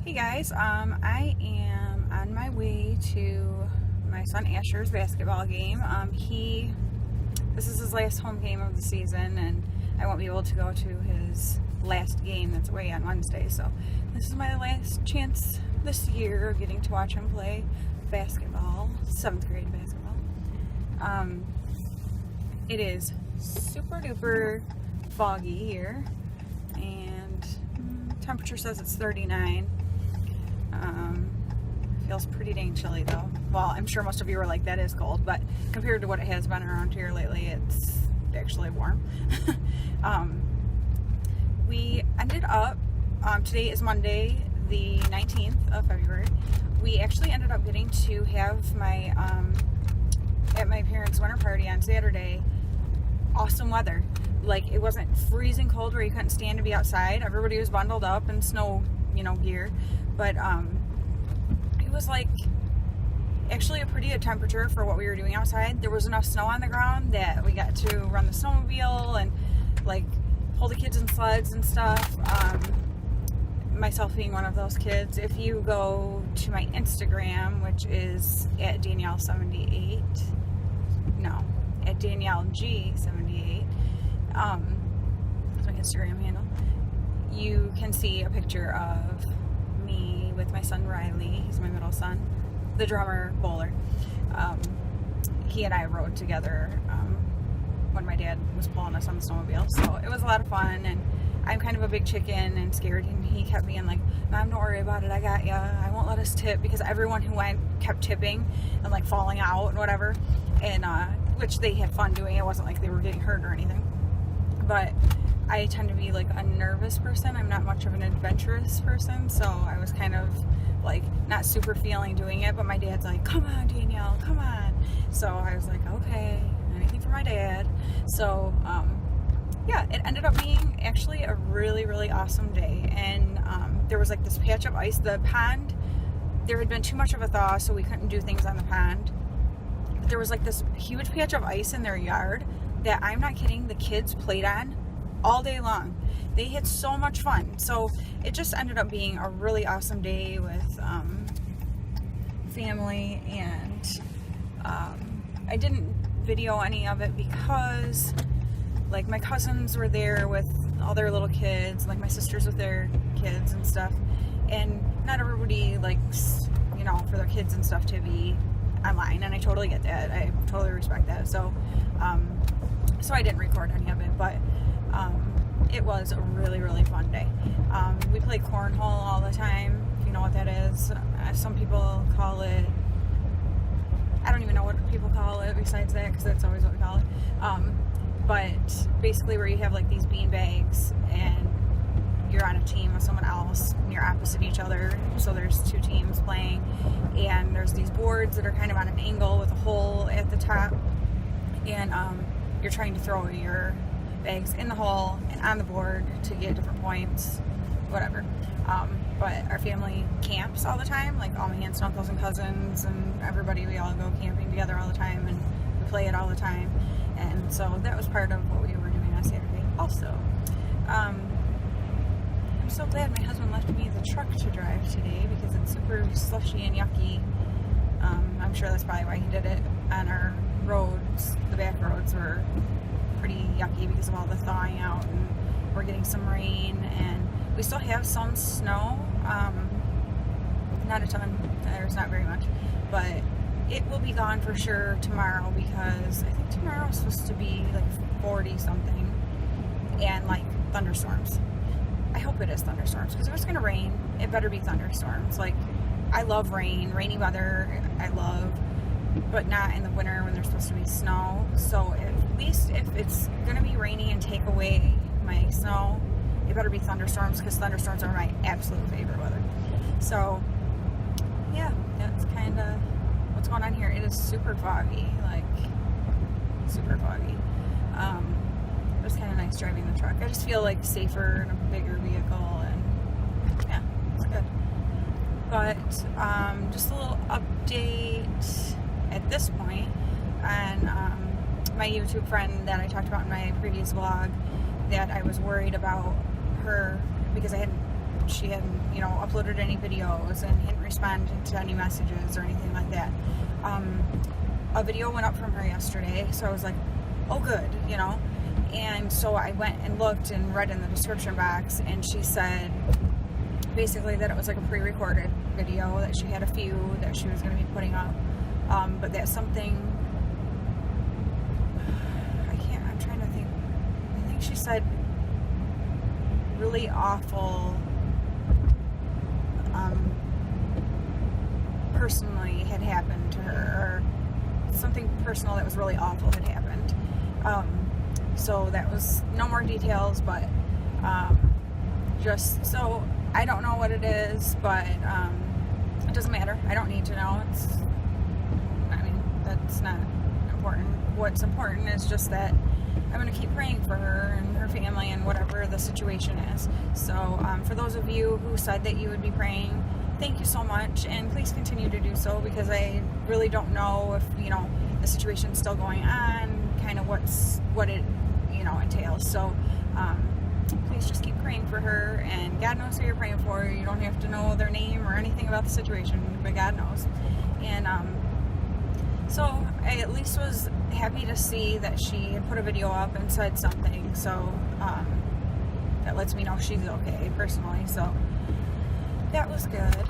Hey guys, I am on my way to my son Asher's basketball game. This is his last home game of the season, and I won't be able to go to his last game that's away on Wednesday. So this is my last chance this year of getting to watch him play basketball, 7th grade basketball. It is super duper foggy here, and temperature says it's 39. Feels pretty dang chilly though. Well, I'm sure most of you are like, that is cold, but compared to what it has been around here lately, it's actually warm. We ended up, today is Monday, the 19th of February. We actually ended up getting to have my, at my parents' winter party on Saturday, awesome weather. Like, it wasn't freezing cold where you couldn't stand to be outside. Everybody was bundled up in snow, gear. But, it was like actually a pretty good temperature for what we were doing outside. There was enough snow on the ground that we got to run the snowmobile and like pull the kids in sleds and stuff. Myself being one of those kids. If you go to my Instagram, which is at Danielle78, at DanielleG78, that's my Instagram handle, you can see a picture of me with my son Riley. He's my middle son, the drummer bowler. He and I rode together when my dad was pulling us on the snowmobile, so it was a lot of fun. And I'm kind of a big chicken and scared, and he kept being like, "Mom, don't worry about it, I got ya, I won't let us tip," because everyone who went kept tipping and like falling out and whatever, and which they had fun doing. It wasn't like they were getting hurt or anything, but I tend to be like a nervous person. I'm not much of an adventurous person, so I was kind of like not super feeling doing it, but my dad's like, "Come on, Danielle, come on." So I was like, okay, anything for my dad. So yeah, it ended up being actually a really, really awesome day. And there was like this patch of ice. The pond, there had been too much of a thaw, so we couldn't do things on the pond. But there was like this huge patch of ice in their yard that, I'm not kidding, the kids played on all day long. They had so much fun. So it just ended up being a really awesome day with family. And I didn't video any of it because like my cousins were there with all their little kids, like my sisters with their kids and stuff, and not everybody likes, for their kids and stuff to be online, and I totally get that. I totally respect that. So so I didn't record any of it, but it was a really, really fun day. We play cornhole all the time, if you know what that is. Some people call it, I don't even know what people call it besides that, because that's always what we call it. But basically where you have like these bean bags and you're on a team with someone else and you're opposite each other. So there's two teams playing, and there's these boards that are kind of on an angle with a hole at the top, and you're trying to throw your bags in the hole and on the board to get different points, whatever. But our family camps all the time, like all my aunts and uncles and cousins and everybody. We all go camping together all the time, and we play it all the time. And so that was part of what we were doing on Saturday also. I'm so glad my husband left me the truck to drive today, because it's super slushy and yucky. I'm sure that's probably why he did it. On our roads, the back roads were pretty yucky because of all the thawing out, and we're getting some rain, and we still have some snow. Not a ton, there's not very much, but it will be gone for sure tomorrow, because I think tomorrow is supposed to be like 40 something, and like thunderstorms. I hope it is thunderstorms, because if it's gonna rain, it better be thunderstorms. Like, I love rain, rainy weather, I love, but not in the winter when there's supposed to be snow. So at least if it's gonna be rainy and take away my snow, it better be thunderstorms, because thunderstorms are my absolute favorite weather. So yeah, that's kind of what's going on here. It is super foggy, like super foggy. It was kind of nice driving the truck. I just feel like safer in a bigger vehicle, and yeah, it's good. But just a little update at this point on my YouTube friend that I talked about in my previous vlog, that I was worried about her because I hadn't she hadn't, uploaded any videos and hadn't responded to any messages or anything like that. A video went up from her yesterday, so I was like, oh good, and so I went and looked and read in the description box, and she said basically that it was like a pre-recorded video, that she had a few that she was going to be putting up, but that something, I'm trying to think, I think she said really awful, personally had happened to her, or something personal that was really awful had happened. So that was no more details, but just so I don't know what it is, but it doesn't matter. I don't need to know. That's not important. What's important is just that I'm going to keep praying for her and her family and whatever the situation is. So for those of you who said that you would be praying, thank you so much, and please continue to do so, because I really don't know if the situation's still going on, kind of what it entails. So please just keep praying for her, and God knows who you're praying for. You don't have to know their name or anything about the situation, but God knows. And so I at least was happy to see that she had put a video up and said something, so that lets me know she's okay personally, so that was good.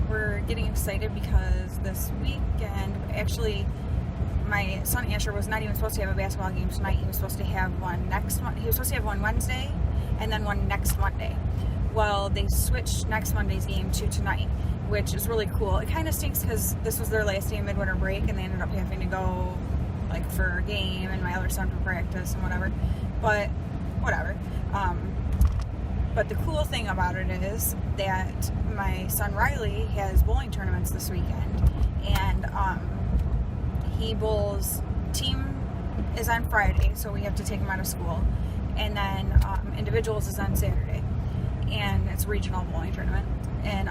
We're getting excited because this weekend, actually, my son Asher was not even supposed to have a basketball game tonight. He was supposed to have one he was supposed to have one Wednesday and then one next Monday. Well, they switched next Monday's game to tonight, which is really cool. It kind of stinks because this was their last day of midwinter break, and they ended up having to go for a game, and my other son for practice and whatever. But whatever. But the cool thing about it is that my son Riley has bowling tournaments this weekend, and he bowls. Team is on Friday, so we have to take him out of school, and then individuals is on Saturday, and it's a regional bowling tournament, and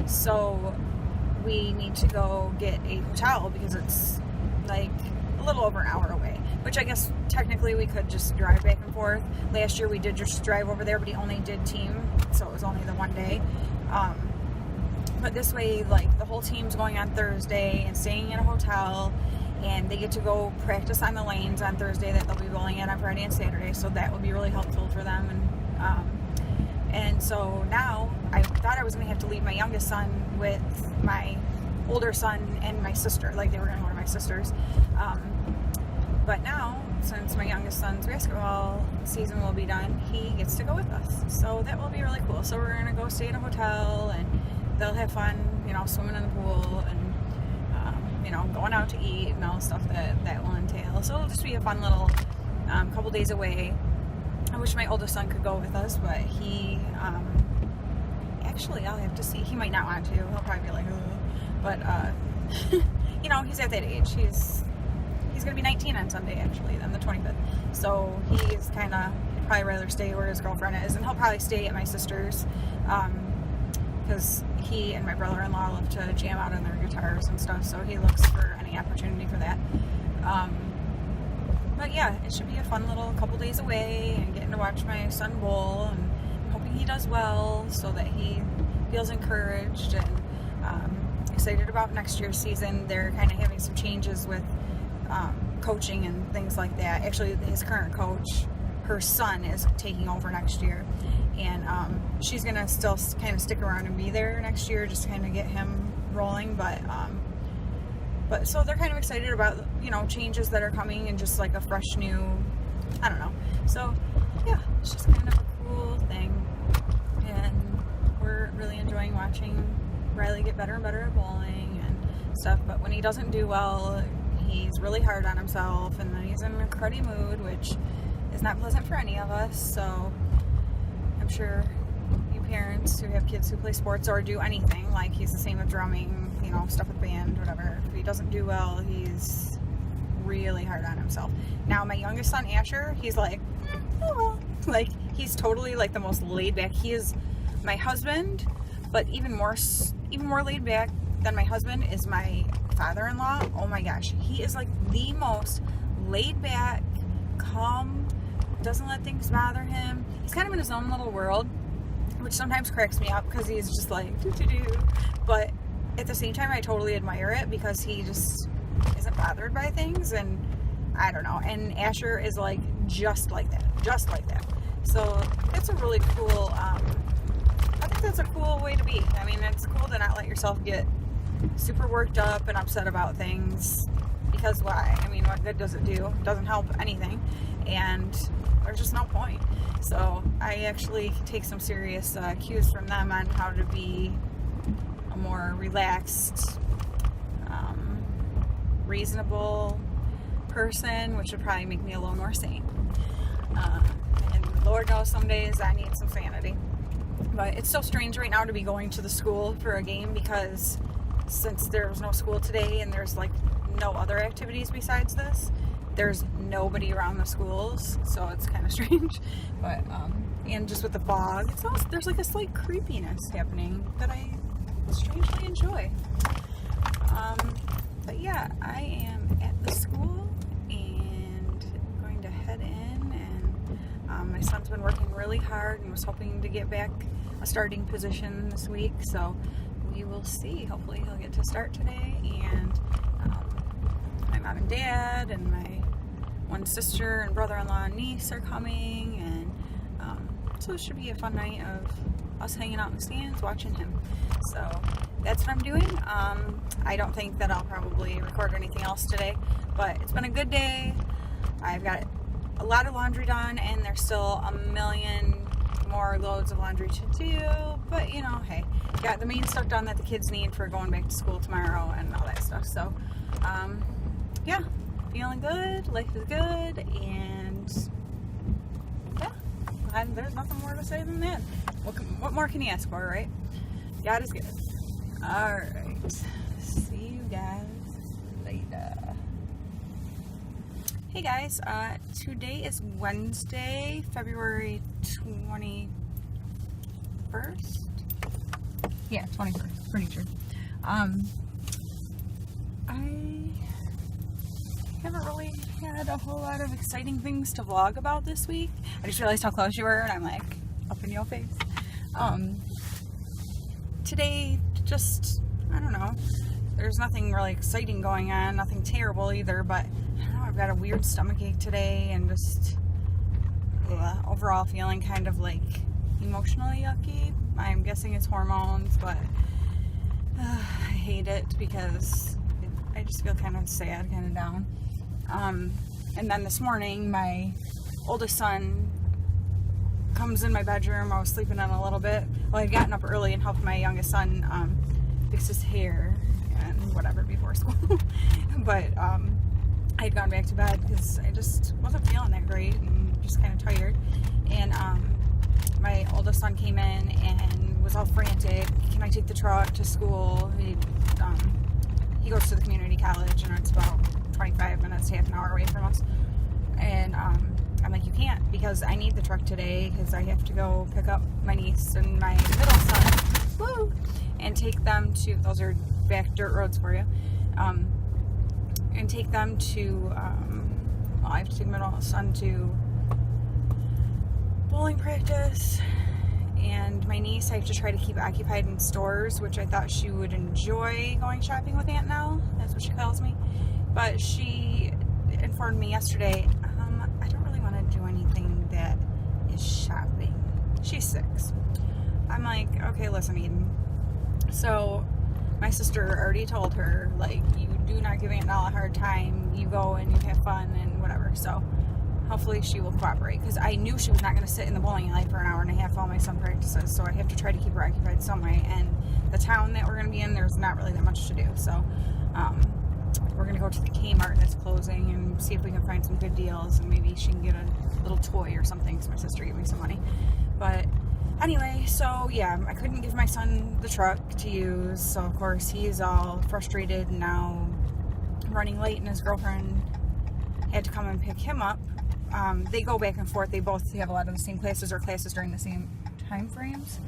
so we need to go get a hotel because it's like a little over an hour away, which I guess technically we could just drive back and forth. Last year we did just drive over there, but he only did team, so it was only the one day. But this way, the whole team's going on Thursday and staying in a hotel, and they get to go practice on the lanes on Thursday that they'll be bowling at on Friday and Saturday, so that will be really helpful for them. And so now I thought I was going to have to leave my youngest son with my older son and my sister, they were going to go to my sister's. But now, since my youngest son's basketball season will be done, he gets to go with us. So that will be really cool. So we're going to go stay in a hotel, and they'll have fun, swimming in the pool, and, going out to eat and all the stuff that will entail. So it'll just be a fun little couple days away. I wish my oldest son could go with us, but he, actually, I'll have to see. He might not want to. He'll probably be like, ugh. But, he's at that age. He's going to be 19 on Sunday, actually, then the 25th. So he's kind of probably rather stay where his girlfriend is, and he'll probably stay at my sister's, because he and my brother-in-law love to jam out on their guitars and stuff, so he looks for any opportunity for that. But yeah, it should be a fun little couple days away, and getting to watch my son bowl, and hoping he does well so that he feels encouraged, and excited about next year's season. They're kind of having some changes with coaching and things like that. Actually, his current coach, her son, is taking over next year, and she's gonna still kind of stick around and be there next year, just kind of get him rolling. But so they're kind of excited about changes that are coming, and just like a fresh new, I don't know. So yeah, it's just kind of a cool thing, and we're really enjoying watching Riley get better and better at bowling and stuff. But when he doesn't do well, he's really hard on himself, and then he's in a cruddy mood, which is not pleasant for any of us. So I'm sure you parents who have kids who play sports or do anything, he's the same with drumming, stuff with band, whatever. If he doesn't do well, he's really hard on himself. Now, my youngest son, Asher, he's like, oh well. He's totally the most laid back. He is my husband, but even more laid back than my husband is my father-in-law. Oh my gosh, he is the most laid back, calm, doesn't let things bother him. He he's kind of in his own little world, which sometimes cracks me up because he's just like do. But at the same time, I totally admire it because he just isn't bothered by things, and I don't know. And Asher is like just like that. So it's a really cool. I think that's a cool way to be. I mean, it's cool to not let yourself get super worked up and upset about things, because why? I mean, what good does it do? It doesn't help anything, and there's just no point. So I actually take some serious cues from them on how to be a more relaxed, reasonable person, which would probably make me a little more sane. And Lord knows some days I need some sanity. But it's so strange right now to be going to the school for a game, because since there was no school today and there's like no other activities besides this, there's nobody around the schools, so it's kind of strange. But and just with the fog, it's almost, there's like a slight creepiness happening that I strangely enjoy. But yeah, I am at the school and going to head in, and my son's been working really hard and was hoping to get back a starting position this week, so we will see. Hopefully he'll get to start today. And my mom and dad and my one sister and brother-in-law and niece are coming, and so it should be a fun night of us hanging out in the stands watching him. So that's what I'm doing. I don't think that I'll probably record anything else today, but it's been a good day. I've got a lot of laundry done, and there's still a million more loads of laundry to do, but you know, hey, got the main stuff done that the kids need for going back to school tomorrow and all that stuff. So yeah, feeling good, life is good, and yeah, there's nothing more to say than that. What more can you ask for, right? God is good. Alright, see you guys later. Hey guys, today is Wednesday, February 21st? Yeah, 21st, pretty sure. I haven't really had a whole lot of exciting things to vlog about this week. I just realized how close you were, and I'm like, up in your face. Today, just, I don't know, there's nothing really exciting going on, nothing terrible either, but I don't know, I've got a weird stomachache today, and just overall feeling kind of like emotionally yucky. I'm guessing it's hormones, but I hate it because I just feel kind of sad, kind of down. And then this morning, my oldest son comes in my bedroom. I was sleeping in a little bit. Well, I'd gotten up early and helped my youngest son fix his hair and whatever before school. But I had gone back to bed because I just wasn't feeling that great and just kind of tired. And my oldest son came in and was all frantic. Can I take the truck to school? He goes to the community college, and it's about 25 minutes to half an hour away from us. And I'm like, you can't, because I need the truck today, because I have to go pick up my niece and my middle son, woo, and take them to, those are back dirt roads for you, and take them to, well, I have to take my middle son to bowling practice, and my niece I have to try to keep occupied in stores, which I thought she would enjoy going shopping with Aunt Nell, that's what she calls me, but she informed me yesterday, I don't really want to do anything that is shopping. She's 6. I'm like, okay, listen, Eden. So my sister already told her, like, you do not give Aunt Nell a hard time. You go and you have fun and whatever. So hopefully she will cooperate, because I knew she was not going to sit in the bowling alley for an hour and a half while my son practices. So I have to try to keep her occupied some way. And the town that we're going to be in, there's not really that much to do. So we're going to go to the Kmart that's closing and see if we can find some good deals, and maybe she can get a little toy or something, because my sister gave me some money. But anyway, so yeah, I couldn't give my son the truck to use, so of course he's all frustrated and now running late, and his girlfriend had to come and pick him up. They go back and forth. They both have a lot of the same classes or classes during the same time frames.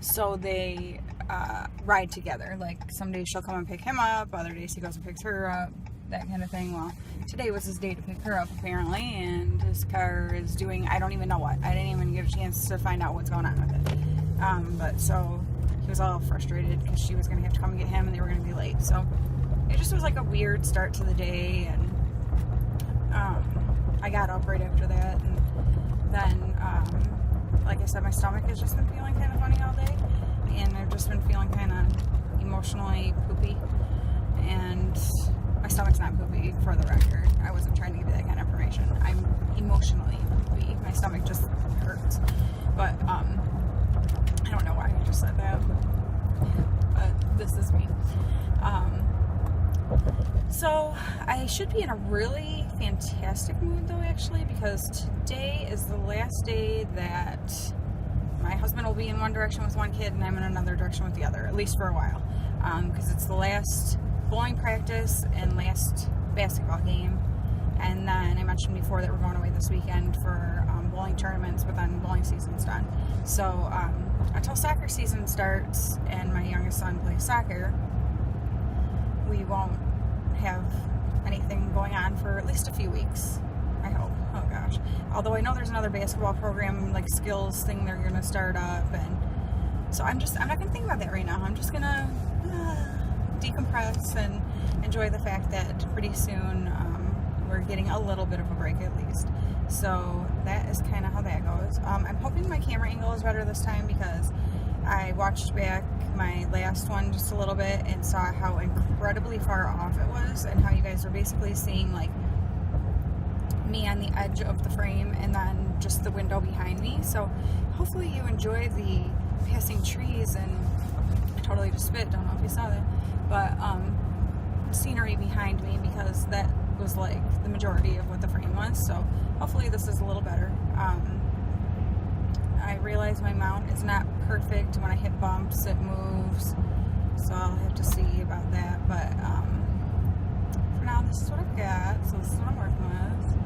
So they ride together. Like, some days she'll come and pick him up, other days he goes and picks her up, that kind of thing. Well, today was his day to pick her up, apparently, and his car is doing, I don't even know what. I didn't even get a chance to find out what's going on with it. But so he was all frustrated because she was going to have to come and get him, and they were going to be late. So it just was like a weird start to the day, and I got up right after that, and then, like I said, my stomach has just been feeling kind of funny all day, and I've just been feeling kind of emotionally poopy, and my stomach's not poopy, for the record. I wasn't trying to give you that kind of information. I'm emotionally poopy. My stomach just hurts, but, I don't know why I just said that, but this is me. So I should be in a really fantastic mood though, actually, because today is the last day that my husband will be in one direction with one kid and I'm in another direction with the other, at least for a while, because it's the last bowling practice and last basketball game. And then I mentioned before that we're going away this weekend for bowling tournaments, but then bowling season's done. So until soccer season starts and my youngest son plays soccer, we won't have anything going on for at least a few weeks, I hope. Oh gosh. Although I know there's another basketball program, like skills thing, they're going to start up, and so I'm not going to think about that right now. I'm just going to decompress and enjoy the fact that pretty soon we're getting a little bit of a break at least. So that is kind of how that goes. I'm hoping my camera angle is better this time, because I watched back my last one just a little bit and saw how incredibly far off it was, and how you guys were basically seeing like me on the edge of the frame and then just the window behind me. So hopefully you enjoy the passing trees, and I totally just spit, don't know if you saw that, but scenery behind me, because that was like the majority of what the frame was. So hopefully this is a little better. I realize my mount is not perfect. When I hit bumps, it moves, so I'll have to see about that. But for now, this is what I've got, so this is what I'm working with,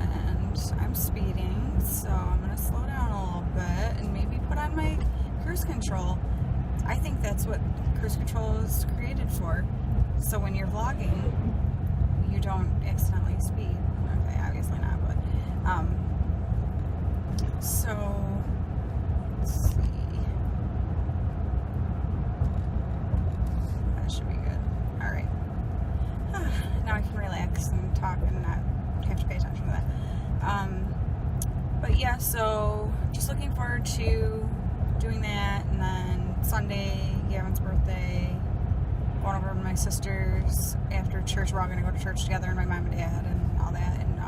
and I'm speeding, so I'm going to slow down a little bit and maybe put on my cruise control. I think that's what cruise control is created for, so when you're vlogging, you don't accidentally speed. Okay, obviously not, but so let's see. That should be good. All right. Now I can relax and talk and not have to pay attention to that. But yeah, so just looking forward to doing that, and then Sunday, Gavin's birthday, going over to my sister's after church. We're all going to go to church together, and my mom and dad and all that, and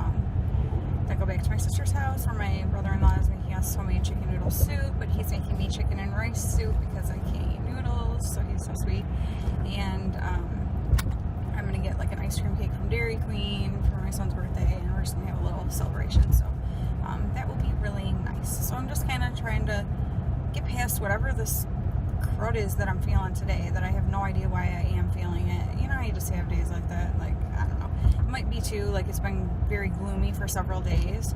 then go back to my sister's house where my brother-in-law is making us homemade chicken noodle soup, but he's making me chicken and rice soup because I can't eat noodles, so he's so sweet. And I'm going to get like an ice cream cake from Dairy Queen for my son's birthday, and we're just going to have a little celebration, so that will be really nice. So I'm just kind of trying to get past whatever this crud is that I'm feeling today, that I have no idea why I am feeling it. You know, you just have days like that, like, I don't know. It might be too, like, it's been very gloomy for several days,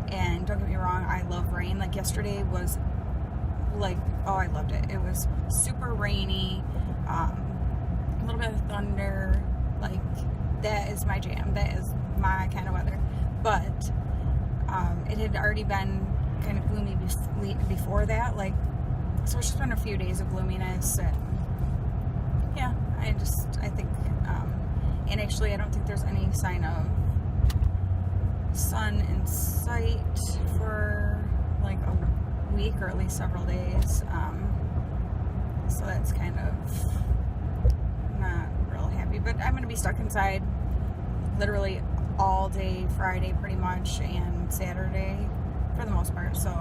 and don't get me wrong, I love rain. Like, yesterday was, like, oh, I loved it. It was super rainy, a little bit of thunder, like, that is my jam. That is my kind of weather. But, it had already been kind of gloomy before that, like, so it's just been a few days of gloominess, and yeah, I think, and actually I don't think there's any sign of sun in sight for like a week, or at least several days, so that's kind of not real happy, but I'm going to be stuck inside literally all day Friday pretty much, and Saturday for the most part, so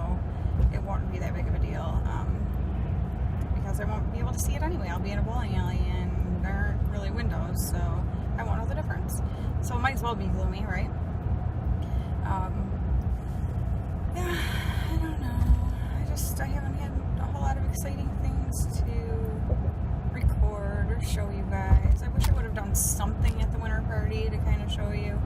it won't be that big of a deal, because I won't be able to see it anyway. I'll be in a bowling alley and there aren't really windows, so I won't know the difference. So it might as well be gloomy, right? Yeah, I don't know. I haven't had a whole lot of exciting things to record or show you guys. I wish I would have done something at the winter party to kind of show you.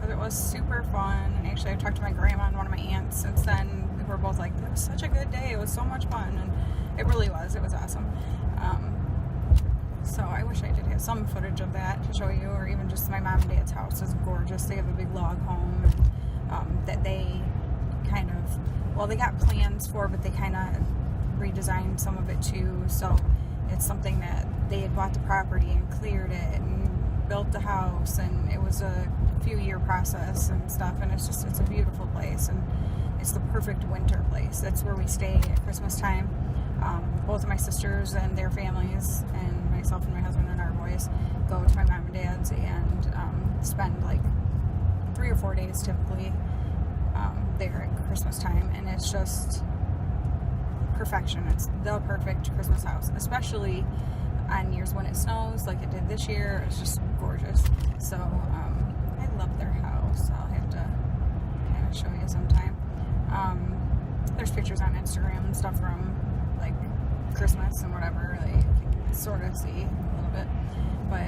But it was super fun, and actually I've talked to my grandma and one of my aunts since then. We're both like, it was such a good day, it was so much fun, and it really was, it was awesome. So I wish I did have some footage of that to show you, or even just my mom and dad's house is gorgeous. They have a big log home that they kind of, well, they got plans for, but they kind of redesigned some of it too. So it's something that they had bought the property and cleared it and built the house, and it was a few-year process and stuff, and it's a beautiful place, and it's the perfect winter place. That's where we stay at Christmas time. Both of my sisters and their families, and myself and my husband and our boys, go to my mom and dad's and spend like 3 or 4 days typically there at Christmas time, and it's just perfection. It's the perfect Christmas house, especially on years when it snows like it did this year. It's just gorgeous. So I love their house. I'll have to kind of show you sometime. There's pictures on Instagram and stuff from like Christmas and whatever, like you can sort of see a little bit. But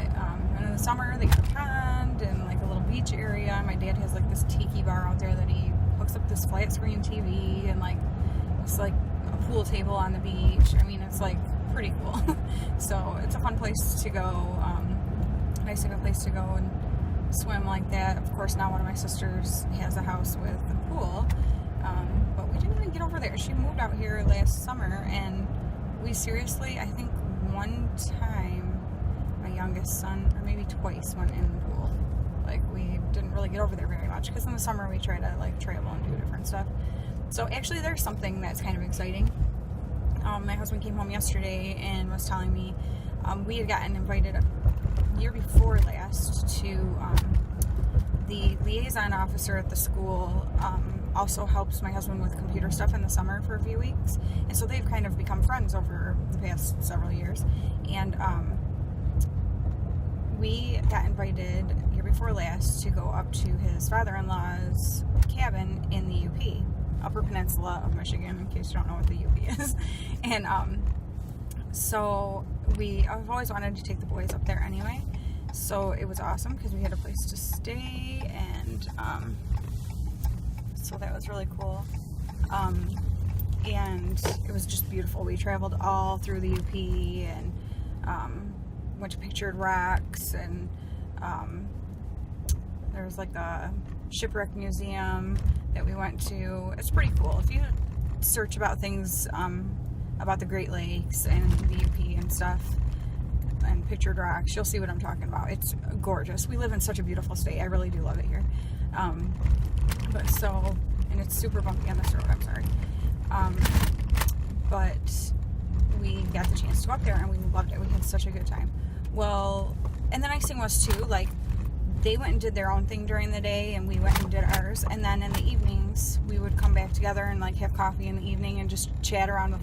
and in the summer they got a pond and like a little beach area. My dad has like this tiki bar out there that he hooks up this flat screen TV, and like it's like a pool table on the beach. I mean, it's like pretty cool. So it's a fun place to go. Nice to have a place to go and swim like that. Of course, now one of my sisters has a house with a pool, but we didn't even get over there. She moved out here last summer, and we seriously, I think one time, my youngest son, or maybe twice, went in the pool. Like, we didn't really get over there very much, because in the summer we try to like travel and do different stuff. So actually there's something that's kind of exciting. My husband came home yesterday and was telling me we had gotten invited year before last to the liaison officer at the school also helps my husband with computer stuff in the summer for a few weeks, and so they've kind of become friends over the past several years. And we got invited year before last to go up to his father-in-law's cabin in the UP, Upper Peninsula of Michigan, in case you don't know what the UP is. And so I've always wanted to take the boys up there anyway, so it was awesome because we had a place to stay, and so that was really cool. And it was just beautiful. We traveled all through the UP and went to Pictured Rocks, and there was like a shipwreck museum that we went to. It's pretty cool. If you search about things about the Great Lakes and the UP and stuff and Pictured Rocks, you'll see what I'm talking about. It's gorgeous. We live in such a beautiful state. I really do love it here. And it's super bumpy on this road, I'm sorry. But we got the chance to go up there and we loved it. We had such a good time. Well, and the nice thing was too, like, they went and did their own thing during the day and we went and did ours, and then in the evenings we would come back together and like have coffee in the evening and just chat around the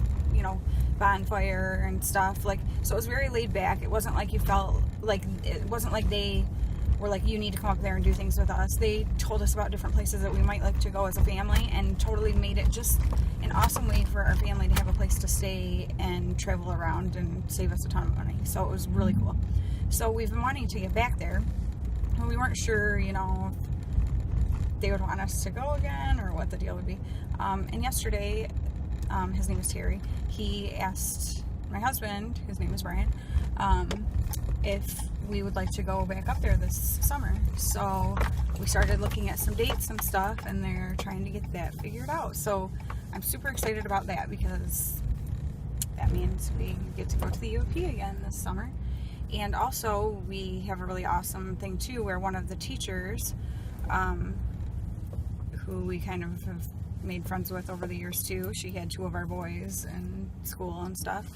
bonfire and stuff. Like, so it was very laid back. It wasn't like you felt like, it wasn't like they were like, you need to come up there and do things with us. They told us about different places that we might like to go as a family, and totally made it just an awesome way for our family to have a place to stay and travel around and save us a ton of money. So it was really cool. So we've been wanting to get back there, and we weren't sure, if they would want us to go again or what the deal would be. And yesterday, his name is Terry, he asked my husband, his name is Brian, if we would like to go back up there this summer. So we started looking at some dates and stuff, and they're trying to get that figured out. So I'm super excited about that, because that means we get to go to the UP again this summer. And also we have a really awesome thing too, where one of the teachers, who we kind of have made friends with over the years too, she had 2 of our boys in school and stuff.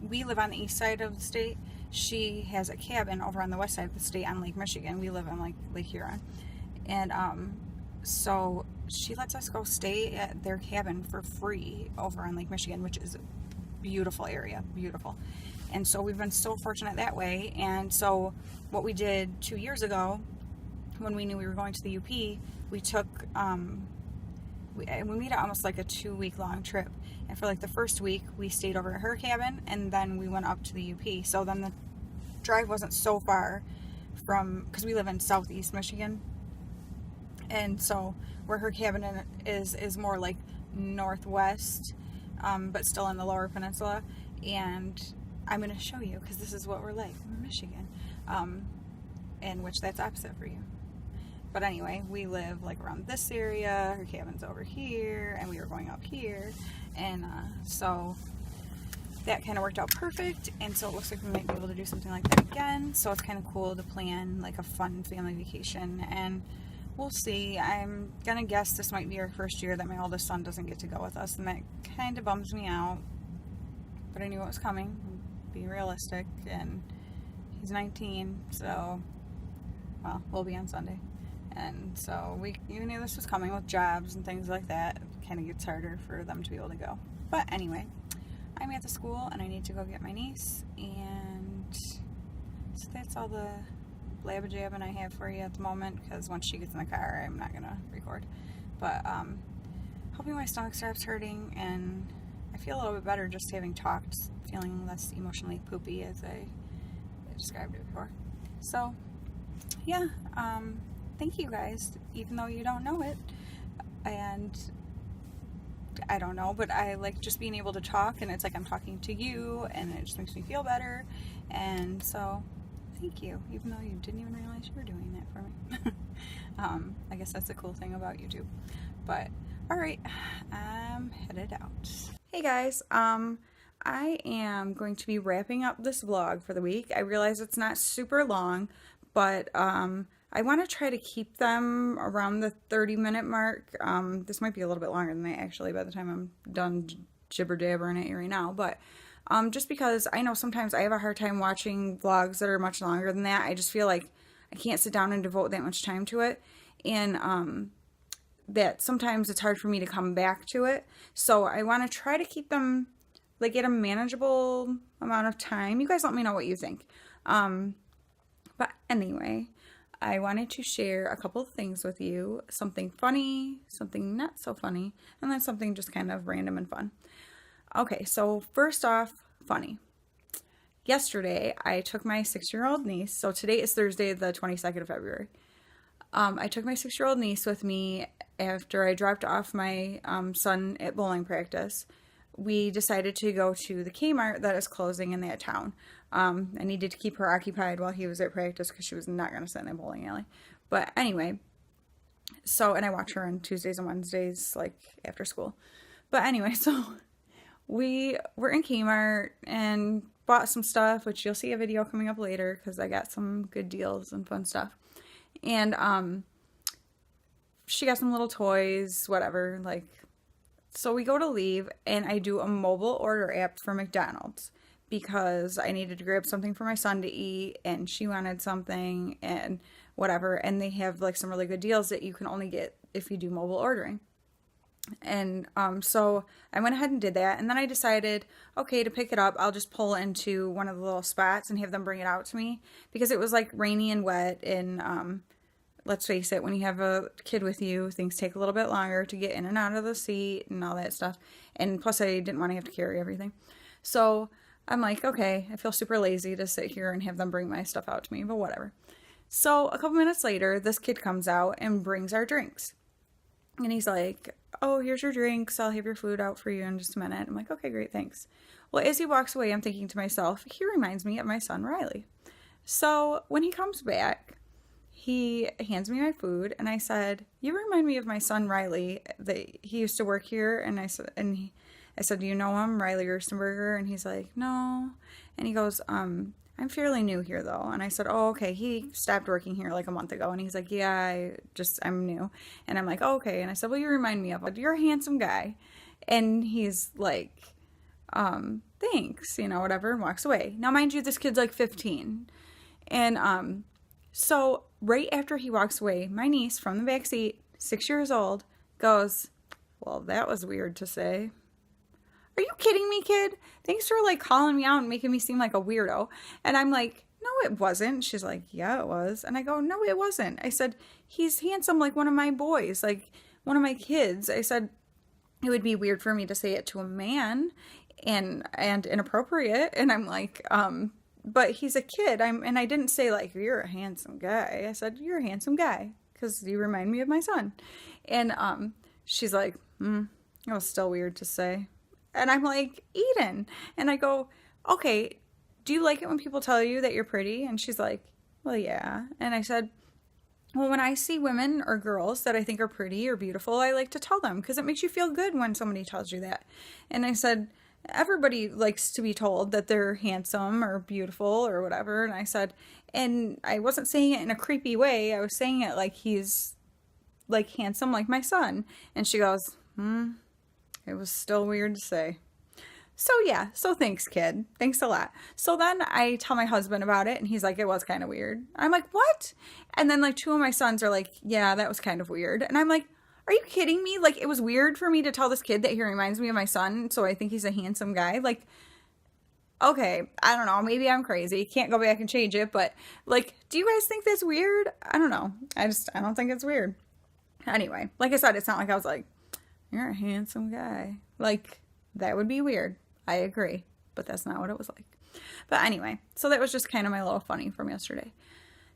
We live on the east side of the state. She has a cabin over on the west side of the state on Lake Michigan. We live on Lake Huron. And so she lets us go stay at their cabin for free over on Lake Michigan, which is a beautiful area, beautiful. And so we've been so fortunate that way. And so what we did 2 years ago, when we knew we were going to the UP, we took, we made it almost like a 2-week long trip. And for like the first week, we stayed over at her cabin, and then we went up to the UP. So then the drive wasn't so far from, because we live in southeast Michigan. And so where her cabin is more like northwest, but still in the lower peninsula. and I'm going to show you, because this is what we're like in Michigan, in which that's opposite for you. But anyway, we live like around this area, her cabin's over here, and we were going up here, and so that kind of worked out perfect, and so it looks like we might be able to do something like that again. So it's kind of cool to plan like a fun family vacation, and we'll see. I'm gonna guess this might be our first year that my oldest son doesn't get to go with us, and that kind of bums me out, but I knew it was coming. Be realistic, and he's 19, so, well, we'll be on Sunday. And so we knew this was coming with jobs and things like that. It kind of gets harder for them to be able to go. But anyway, I'm at the school and I need to go get my niece. And so that's all the blabba-jabbing I have for you at the moment, because once she gets in the car, I'm not going to record. But hoping my stomach stops hurting, and I feel a little bit better just having talked, feeling less emotionally poopy as I described it before. So, yeah, thank you guys, even though you don't know it, and I don't know, but I like just being able to talk, and it's like I'm talking to you, and it just makes me feel better, and so thank you, even though you didn't even realize you were doing that for me. I guess that's a cool thing about YouTube. But alright, I'm headed out. Hey guys, I am going to be wrapping up this vlog for the week. I realize it's not super long, but I want to try to keep them around the 30-minute mark. This might be a little bit longer than that, actually, by the time I'm done jibber-jabbering at you right now. But just because I know sometimes I have a hard time watching vlogs that are much longer than that. I just feel like I can't sit down and devote that much time to it. And that sometimes it's hard for me to come back to it. So I want to try to keep them like at a manageable amount of time. You guys let me know what you think. But anyway, I wanted to share a couple of things with you. Something funny, something not so funny, and then something just kind of random and fun. Okay, so first off, funny. Yesterday, I took my 6-year-old niece, so today is Thursday, the 22nd of February. I took my 6-year-old niece with me after I dropped off my son at bowling practice. We decided to go to the Kmart that is closing in that town. I needed to keep her occupied while he was at practice because she was not going to sit in the bowling alley. But anyway, so, and I watch her on Tuesdays and Wednesdays, like, after school. But anyway, so we were in Kmart and bought some stuff, which you'll see a video coming up later because I got some good deals and fun stuff. And she got some little toys, whatever, like. So we go to leave, and I do a mobile order app for McDonald's because I needed to grab something for my son to eat, and she wanted something, and whatever. And they have like some really good deals that you can only get if you do mobile ordering. And so I went ahead and did that, and then I decided, okay, to pick it up, I'll just pull into one of the little spots and have them bring it out to me because it was like rainy and wet, and let's face it, when you have a kid with you, things take a little bit longer to get in and out of the seat and all that stuff. And plus, I didn't want to have to carry everything. So I'm like, okay, I feel super lazy to sit here and have them bring my stuff out to me, but whatever. So a couple minutes later, this kid comes out and brings our drinks. And he's like, oh, here's your drinks. I'll have your food out for you in just a minute. I'm like, okay, great, thanks. Well, as he walks away, I'm thinking to myself, he reminds me of my son, Riley. So when he comes back, he hands me my food, and I said, you remind me of my son, Riley, that he used to work here. And I said, do you know him, Riley Gerstenberger? And he's like, no. And he goes, I'm fairly new here, though. And I said, oh, okay. He stopped working here like a month ago. And he's like, yeah, I'm new. And I'm like, oh, okay. And I said, well, you remind me of, you're a handsome guy. And he's like, thanks, whatever, and walks away. Now, mind you, this kid's like 15. And, so right after he walks away, my niece from the back seat, 6 years old, goes, well, that was weird to say. Are you kidding me, kid? Thanks for like calling me out and making me seem like a weirdo. And I'm like, no, it wasn't. She's like, yeah, it was. And I go, no, it wasn't. I said, he's handsome like one of my boys, like one of my kids. I said, it would be weird for me to say it to a man and inappropriate. And I'm like, but he's a kid. And I didn't say like, you're a handsome guy. I said, you're a handsome guy because you remind me of my son. And she's like, it was still weird to say. And I'm like, Eden. And I go, okay, do you like it when people tell you that you're pretty? And she's like, well, yeah. And I said, well, when I see women or girls that I think are pretty or beautiful, I like to tell them because it makes you feel good when somebody tells you that. And I said, everybody likes to be told that they're handsome or beautiful or whatever. And I said, and I wasn't saying it in a creepy way. I was saying it like he's like handsome like my son. And she goes, it was still weird to say. So yeah, so thanks, kid. Thanks a lot. So then I tell my husband about it and he's like, it was kind of weird. I'm like, what? And then like two of my sons are like, yeah, that was kind of weird. And I'm like, are you kidding me? Like, it was weird for me to tell this kid that he reminds me of my son, so I think he's a handsome guy. Like, okay, I don't know. Maybe I'm crazy. Can't go back and change it. But like, do you guys think that's weird? I don't know. I don't think it's weird. Anyway, like I said, it's not like I was like, you're a handsome guy. Like, that would be weird. I agree. But that's not what it was like. But anyway, so that was just kind of my little funny from yesterday.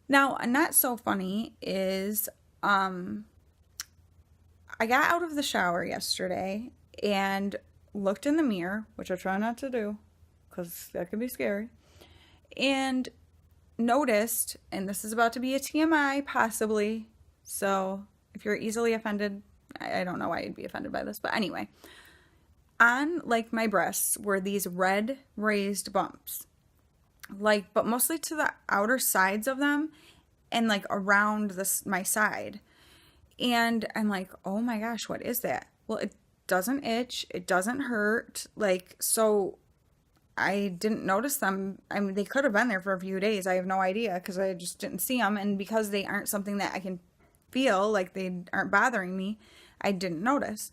Now, not so funny is, I got out of the shower yesterday and looked in the mirror, which I try not to do because that can be scary, and noticed, and this is about to be a TMI possibly, so if you're easily offended, I don't know why you'd be offended by this, but anyway, on like my breasts were these red raised bumps, like, but mostly to the outer sides of them and like around my side. And I'm like, oh my gosh, what is that? Well, it doesn't itch. It doesn't hurt. Like, so I didn't notice them. I mean, they could have been there for a few days. I have no idea because I just didn't see them. And because they aren't something that I can feel, like they aren't bothering me, I didn't notice.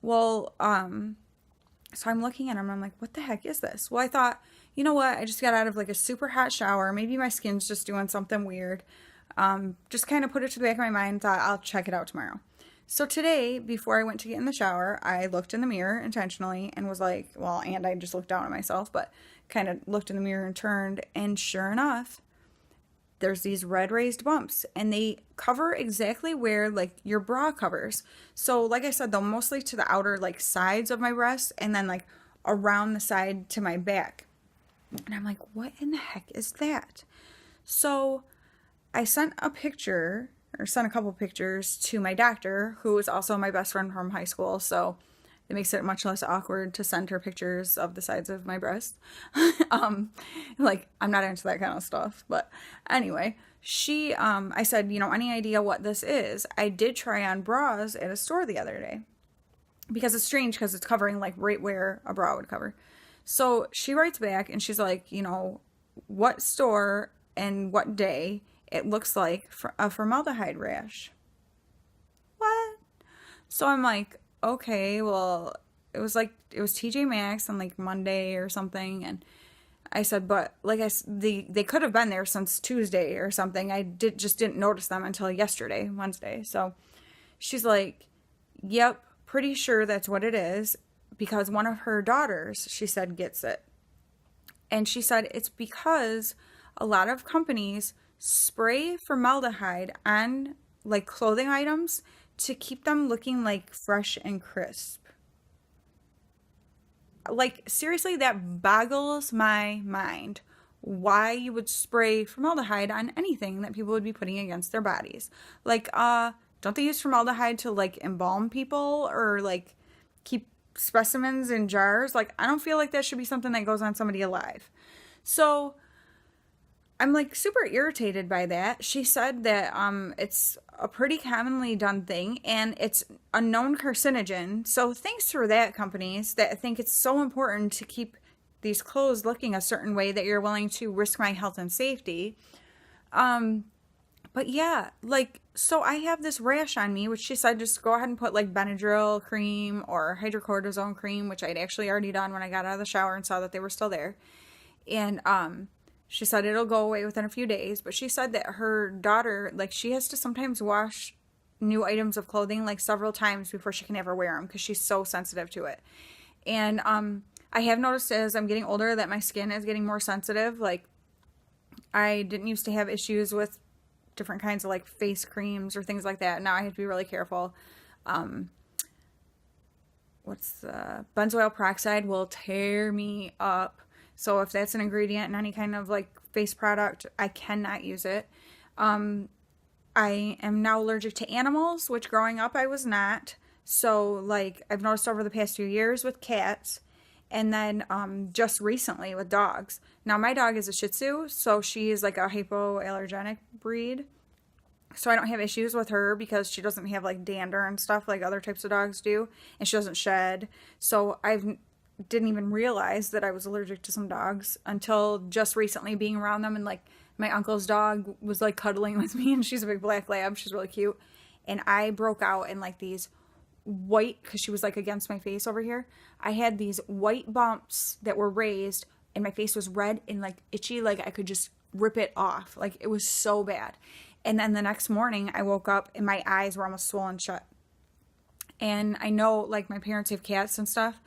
Well, so I'm looking at them. I'm like, what the heck is this? Well, I thought, you know what? I just got out of like a super hot shower. Maybe my skin's just doing something weird. Just kind of put it to the back of my mind, thought I'll check it out tomorrow. So today, before I went to get in the shower, I looked in the mirror intentionally and was like, well, and I just looked down at myself, but kind of looked in the mirror and turned, and sure enough, there's these red raised bumps, and they cover exactly where like your bra covers. So like I said, they're mostly to the outer like sides of my breasts and then like around the side to my back. And I'm like, what in the heck is that? So I sent a picture, or sent a couple pictures to my doctor, who is also my best friend from high school, so it makes it much less awkward to send her pictures of the sides of my breast. Like, I'm not into that kind of stuff, but anyway, I said, any idea what this is? I did try on bras at a store the other day, because it's strange, because it's covering, like, right where a bra would cover. So she writes back, and she's like, what store and what day it looks like a formaldehyde rash. What? So I'm like, okay, well, it was TJ Maxx on like Monday or something. And I said, but like they could have been there since Tuesday or something. I just didn't notice them until yesterday, Wednesday. So she's like, yep, pretty sure that's what it is, because one of her daughters, she said, gets it. And she said it's because a lot of companies spray formaldehyde on like clothing items to keep them looking like fresh and crisp. Like, seriously, that boggles my mind, why you would spray formaldehyde on anything that people would be putting against their bodies. Like, don't they use formaldehyde to like embalm people or like keep specimens in jars? Like, I don't feel like that should be something that goes on somebody alive. So I'm like super irritated by that. She said that it's a pretty commonly done thing and it's a known carcinogen. So thanks for that, companies that think it's so important to keep these clothes looking a certain way that you're willing to risk my health and safety. But yeah, like, so I have this rash on me, which she said just go ahead and put like Benadryl cream or hydrocortisone cream, which I'd actually already done when I got out of the shower and saw that they were still there. And she said it'll go away within a few days, but she said that her daughter, like, she has to sometimes wash new items of clothing like several times before she can ever wear them because she's so sensitive to it. And I have noticed as I'm getting older that my skin is getting more sensitive. Like, I didn't used to have issues with different kinds of like face creams or things like that. Now I have to be really careful. What benzoyl peroxide will tear me up. So if that's an ingredient in any kind of like face product, I cannot use it. I am now allergic to animals, which growing up I was not. So like I've noticed over the past few years with cats, and then just recently with dogs. Now my dog is a Shih Tzu, so she is like a hypoallergenic breed. So I don't have issues with her because she doesn't have like dander and stuff like other types of dogs do, and she doesn't shed. So I didn't even realize that I was allergic to some dogs until just recently being around them, and like my uncle's dog was like cuddling with me, and she's a big black lab. She's really cute. And I broke out in like these white, because she was like against my face over here. I had these white bumps that were raised, and my face was red and like itchy, like I could just rip it off. Like it was so bad. And then the next morning I woke up and my eyes were almost swollen shut. And I know like my parents have cats and stuff.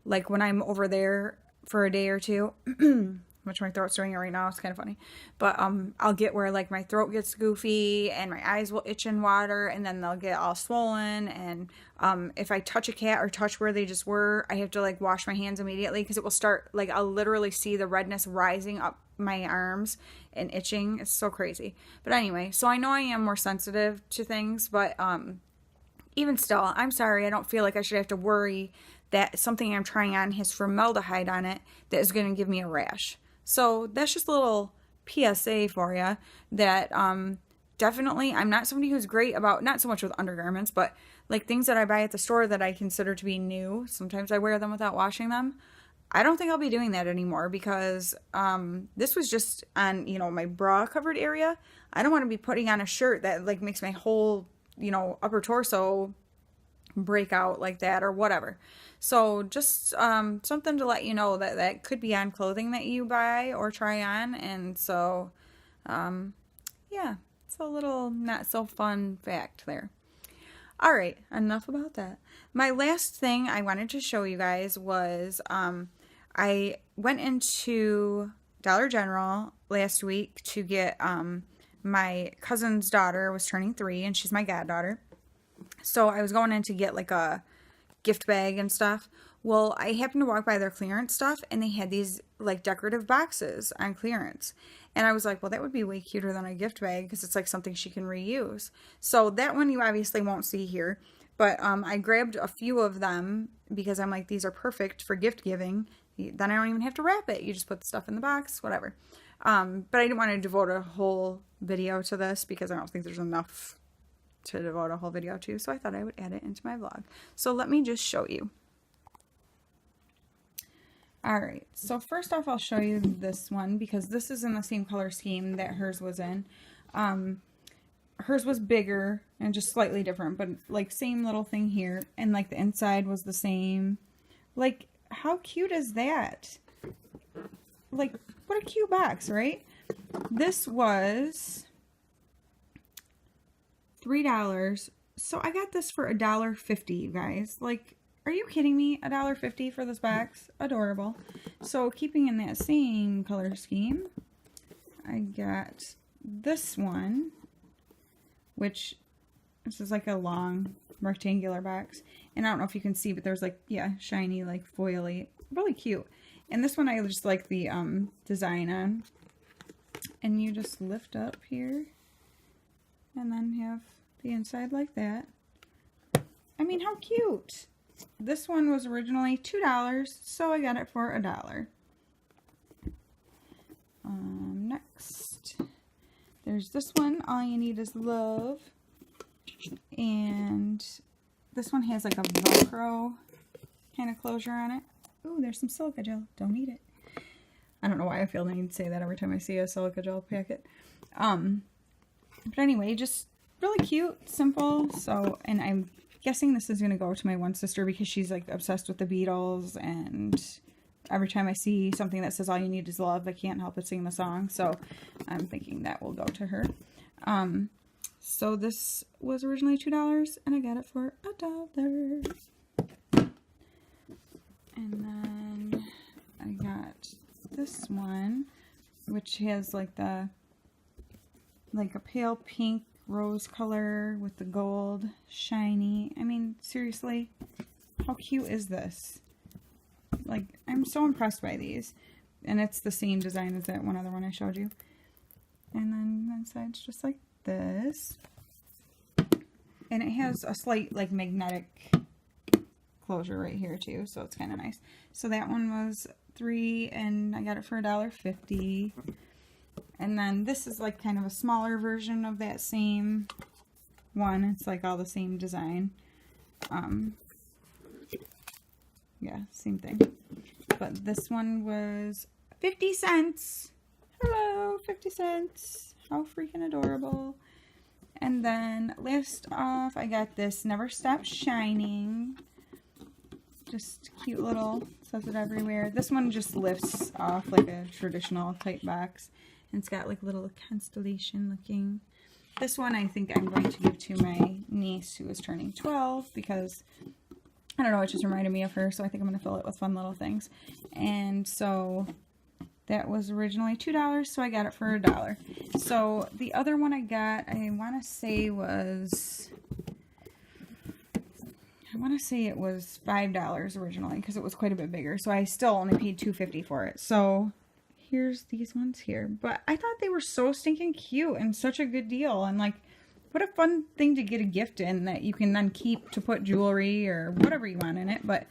Like when I'm over there for a day or two, which my throat's doing it right now, it's kind of funny. But I'll get where like my throat gets goofy and my eyes will itch in water, and then they'll get all swollen. And if I touch a cat or touch where they just were, I have to like wash my hands immediately, because it will start like I'll literally see the redness rising up my arms and itching. It's so crazy. But anyway, so I know I am more sensitive to things, but even still, I'm sorry, I don't feel like I should have to worry that something I'm trying on has formaldehyde on it that is going to give me a rash. So that's just a little PSA for you that definitely I'm not somebody who's great about, not so much with undergarments, but like things that I buy at the store that I consider to be new. Sometimes I wear them without washing them. I don't think I'll be doing that anymore, because this was just on, my bra covered area. I don't want to be putting on a shirt that like makes my whole, upper torso break out like that or whatever. So just something to let you know that could be on clothing that you buy or try on. And so, yeah, it's a little not so fun fact there. All right, enough about that. My last thing I wanted to show you guys was I went into Dollar General last week to get my cousin's daughter was turning 3, and she's my goddaughter. So I was going in to get like a gift bag and stuff. Well, I happened to walk by their clearance stuff, and they had these like decorative boxes on clearance. And I was like, well, that would be way cuter than a gift bag, because it's like something she can reuse. So that one you obviously won't see here. But I grabbed a few of them because I'm like, these are perfect for gift giving. Then I don't even have to wrap it. You just put the stuff in the box, whatever. But I didn't want to devote a whole video to this, because I don't think there's enough to devote a whole video to. So I thought I would add it into my vlog. So let me just show you. Alright, so first off I'll show you this one, because this is in the same color scheme that hers was in. Hers was bigger and just slightly different, but like same little thing here, and like the inside was the same. Like, how cute is that? Like, what a cute box, right? This was $3, so I got this for $1.50, you guys. Like, are you kidding me? $1.50 for this box? Adorable. So keeping in that same color scheme, I got this one, which this is like a long rectangular box. And I don't know if you can see, but there's like, yeah, shiny, like foily, really cute. And this one I just like the design on. And you just lift up here and then have the inside like that. I mean, how cute. This one was originally $2, so I got it for $1. Next, there's this one, All You Need Is Love. And this one has like a Velcro kind of closure on it. Ooh, there's some silica gel. Don't eat it. I don't know why I feel the need to say that every time I see a silica gel packet. But anyway, just really cute, simple. So, and I'm guessing this is going to go to my one sister, because she's like obsessed with the Beatles, and every time I see something that says All You Need Is Love, I can't help but sing the song. So I'm thinking that will go to her. So this was originally $2, and I got it for $1. And then I got this one, which has like a pale pink rose color with the gold shiny. I mean, seriously, How cute is this? Like, I'm so impressed by these. And it's the same design as that one other one I showed you. And then one side's just like this. And it has a slight, like, magnetic closure right here, too. So it's kind of nice. So that one was $3, and I got it for $1.50. And then this is, like, kind of a smaller version of that same one. It's, like, all the same design. Yeah, same thing. But this one was 50 cents. Hello, 50 cents. How freaking adorable. And then last off, I got this Never Stop Shining. Just cute little, says it everywhere. This one just lifts off like a traditional type box. And it's got like little constellation looking. This one I think I'm going to give to my niece who is turning 12 because, I don't know, it just reminded me of her. So I think I'm going to fill it with fun little things. And so that was originally $2, so I got it for $1. So the other one I got, I want to say it was $5 originally because it was quite a bit bigger. So I still only paid $2.50 for it. So here's these ones here. But I thought they were so stinking cute and such a good deal. And like, what a fun thing to get a gift in that you can then keep to put jewelry or whatever you want in it. But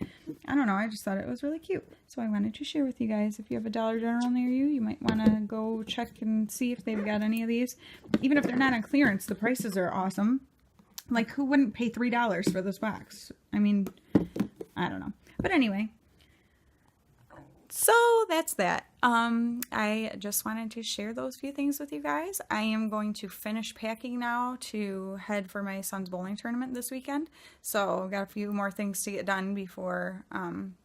I don't know, I just thought it was really cute. So I wanted to share with you guys. If you have a Dollar General near you, you might want to go check and see if they've got any of these. Even if they're not on clearance, the prices are awesome. Like, who wouldn't pay $3 for this box? I mean, I don't know. But anyway, so that's that. I just wanted to share those few things with you guys. I am going to finish packing now to head for my son's bowling tournament this weekend. So I've got a few more things to get done before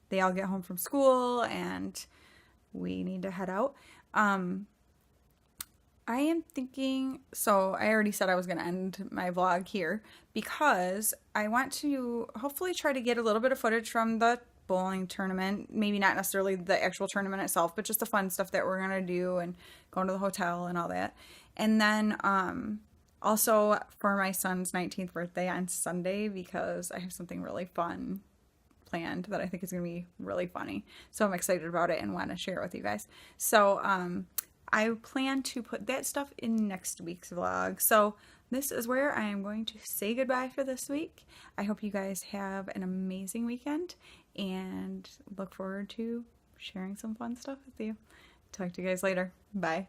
they all get home from school and we need to head out. I am thinking, so I already said I was going to end my vlog here because I want to hopefully try to get a little bit of footage from the bowling tournament. Maybe not necessarily the actual tournament itself, but just the fun stuff that we're going to do and going to the hotel and all that. And then also for my son's 19th birthday on Sunday because I have something really fun planned that I think is going to be really funny. So I'm excited about it and want to share it with you guys. So, I plan to put that stuff in next week's vlog. So this is where I am going to say goodbye for this week. I hope you guys have an amazing weekend and look forward to sharing some fun stuff with you. Talk to you guys later. Bye.